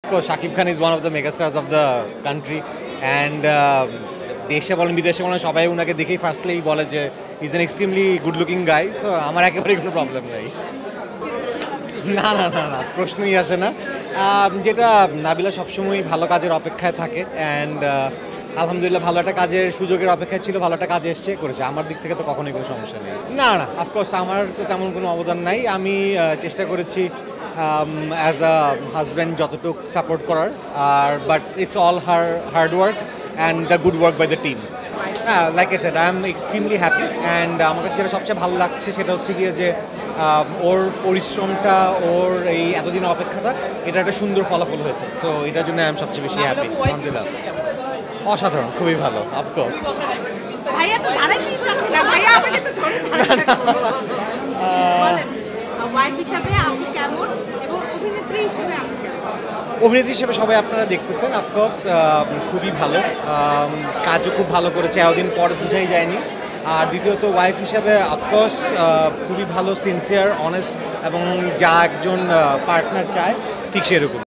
Of course Shakib Khan is one of the megastars of the country and দেশে বলেন বিদেশে বলেন সবাই ওনাকে দেখেই ফার্স্টলি বলে যে is an extremely good looking guy, so আমার একেবারেই কোনো প্রবলেম নেই। না না না না, প্রশ্নই আসে না। যেটা নাবিলা সবসময় ভালো কাজের অপেক্ষায় থাকে অ্যান্ড আলহামদুলিল্লাহ ভালো একটা কাজের সুযোগের অপেক্ষায় ছিল, ভালো একটা কাজ এসছে করেছে। আমার দিক থেকে তো কখনোই কোনো সমস্যা নেই। না না, অফকোর্স আমার তো তেমন কোনো অবদান নাই। আমি চেষ্টা করেছি অ্যাজ আ হাজব্যান্ড যতটুকু সাপোর্ট করার, আর but it's all hard work and the good work by the team. হ্যাঁ, like I said, I am extremely happy and আমার কাছে যেটা সবচেয়ে ভালো লাগছে সেটা হচ্ছে গিয়ে যে ওর পরিশ্রমটা, ওর এই এতদিন অপেক্ষাটা, এটা একটা সুন্দর ফলাফল হয়েছে। সো এটার জন্য আমি সবচেয়ে বেশি হ্যাপি। আলহামদুলিল্লাহ, অসাধারণ, খুবই ভালো। অফকোর্স ভাইয়া তো দাঁড়াতেই চাচ্ছে না, ভাইয়া আমাকে তো ওয়াইফ হিসাবে আপনি কেমন এবং অভিনেত্রী হিসেবে আপনি কেমন? অভিনেত্রী হিসেবে সবাই আপনারা দেখতেছেন, অফকোর্স খুবই ভালো, কাজও খুব ভালো করেছে, এতদিন পর বুঝাই যায়নি। আর দ্বিতীয়ত ওয়াইফ হিসাবে অফকোর্স খুবই ভালো, সিনসিয়ার, অনেস্ট এবং যা একজন পার্টনার চায় ঠিক সেরকম।